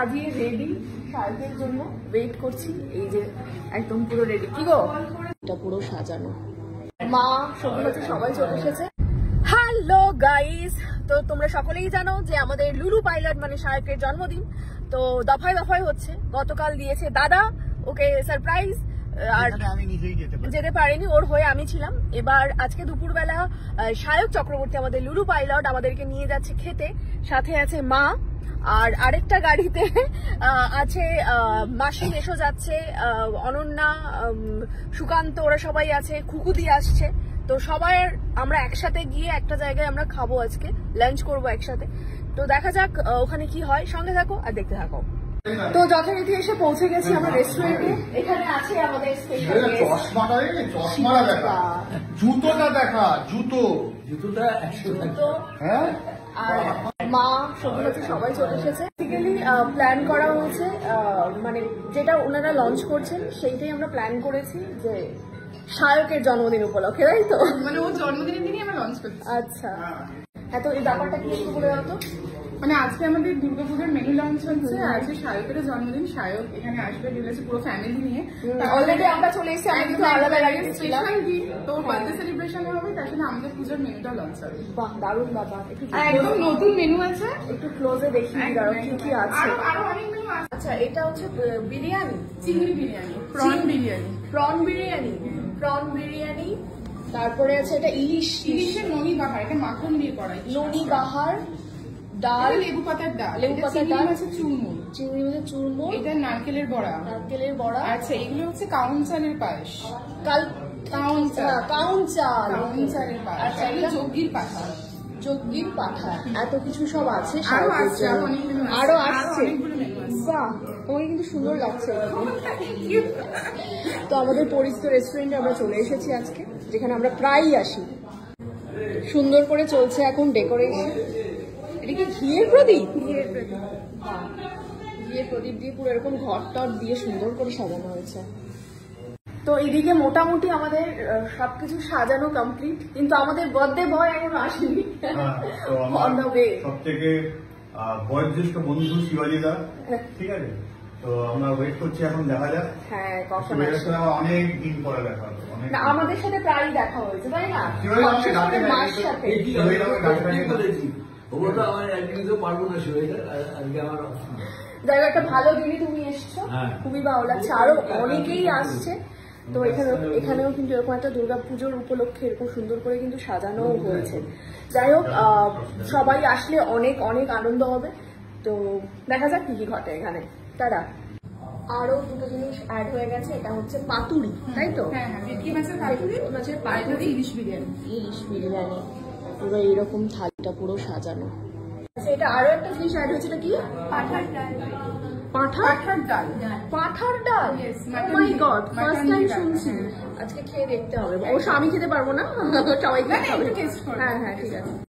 সাজিয়ে রেডি সাজের জন্য ওয়েট করছি। এই যে একদম পুরো রেডি। কি গো, এটা পুরো সাজানো। মা সবুজ সবাই চলে এসেছে। হ্যালো গাইস, তো তোমরা সকলেই জানো যে আমাদের লুলু পাইলট মানে শায়কের জন্মদিন, তো দফায় দফায় হচ্ছে। গতকাল দিয়েছে দাদা ওকে সারপ্রাইজ, আর আমি নিজেই যেতে পারিনি, ওর হয়ে আমি ছিলাম। এবার আজকে দুপুরবেলা শায়ক চক্রবর্তী আমাদের লুলু পাইলট আমাদেরকে নিয়ে যাচ্ছে খেতে, সাথে আছে মা, আর আরেকটা গাড়িতে আছে মাসি এসো যাচ্ছে, অনন্যা, সুকান্ত, ওরা সবাই আছে, খুকুদি আসছে। তো সবাই আমরা একসাথে গিয়ে একটা জায়গায় আমরা খাবো, আজকে লাঞ্চ করবো একসাথে। তো দেখা যাক ওখানে কি হয়, সঙ্গে থাকো আর দেখতে থাকো। তো যথারীতি এসে পৌঁছে গেছি আমরা রেস্টুরেন্টে। এখানে আছে আমাদের স্পেশাল জুতোটা দেখা, জুতোটা হ্যাঁ, আর মা সবুজ সবাই চলে এসেছে। বেসিক্যালি প্ল্যান করা হয়েছে, মানে যেটা ওনারা লঞ্চ করছেন সেইটাই আমরা প্ল্যান করেছি, যে শায়কের জন্মদিন উপলক্ষে, তাই তো? মানে ওর জন্মদিনের দিনই আমরা লঞ্চ করছি। আচ্ছা হ্যাঁ, তো এই ব্যাপারটা কি একটু বলে দাও তো। মানে আজকে আমাদের দুর্গাপুজোর মেনু লঞ্চ হচ্ছে, আজকে শায়কের জন্মদিন, শায়ক এখানে আসবে বলেছে পুরো ফ্যামিলি নিয়ে। অলরেডি আমরা চলে এসেছি, আমি কিন্তু আলাদা গাড়ি ছিলাম। তো বার্থডে সেলিব্রেশন হবে, তার সাথে আমাদের পুজোর মেনুটা লঞ্চ হবে। বাহ, দারুণ ব্যাপার। একদম নতুন মেনু আছে, একটু ক্লোজে দেখি কি কি আছে। আরো অনেক মেনু আছে। আচ্ছা, এটা হচ্ছে বিরিয়ানি, চিংড়ি বিরিয়ানি, প্রন বিরিয়ানি, প্রন বিরিয়ানি, তারপরে আছে এটা ইলিশের ননি বাহার, এটা মাখন দিয়ে করা, ননি বাহার, ডাল, লেবু পাতার ডাল, আছে চুরমুর, চিংড়ি মাছের চুরমুর, এটা নারকেলের বড়া। আচ্ছা, এগুলো হচ্ছে কাউন চালের পায়েস, কাউন চালের পায়েস। আচ্ছা, এগুলো যজ্ঞির পাঠা, এত কিছু সব আছে। আরো আসছে। বাহ, তোমাকে কিন্তু সুন্দর লাগছে। তো আমাদের পরিচিত রেস্টুরেন্টে আমরা চলে এসেছি আজকে, যেখানে আমরা প্রায়ই আসি। সুন্দর করে চলছে এখন ডেকোরেশন। এটা কি ঘিয়ের প্রদীপ? ঘিয়ের প্রদীপ দিয়ে পুরো এরকম ঘর টর দিয়ে সুন্দর করে সাজানো হয়েছে। তো এদিকে মোটামুটি আমাদের সবকিছু সাজানো কমপ্লিট, কিন্তু আমাদের বার্থডে বয় এখনো আসেনি। সব থেকে বয়োজ্যেষ্ঠ বন্ধু শিবাজিদা, ঠিক আছে, তো আমরা ওয়েট করছি, এখন দেখা যাক। হ্যাঁ, কখন অনেক দিন পরে দেখা হলো। আমাদের সাথে প্রায়ই দেখা হয়েছে, তাই না? মার সাথে যাই হোক, একটা ভালো দিনই তুমি এসছো, খুবই ভালো লাগছে। আরো অনেকেই আসছে। তো এখানেও কিন্তু এরকম একটা দুর্গাপুজোর উপলক্ষে এরকম সুন্দর করে কিন্তু সাজানো হয়েছে। যাই হোক, সবাই আসলে অনেক অনেক আনন্দ হবে। তো দেখা যাক কি কি ঘটে এখানে। তারা আরো দুটো জিনিস অ্যাড হয়ে গেছে, এটা হচ্ছে পাতুরি, তাই তো? মাছের পাতুরি, ইলিশ বিরিয়ানি, পুরো এইরকম থালিটা পুরো সাজানো। আচ্ছা, এটা আরো একটা জিনিস অ্যাড হয়েছে, এটা কি? পাঠার ডাল। মাই গড, ফার্স্ট টাইম শুনছি। আজকে খেয়ে দেখতে হবে। অবশ্য আমি খেতে পারবো না, সবাই খেতে হবে। হ্যাঁ, ঠিক আছে।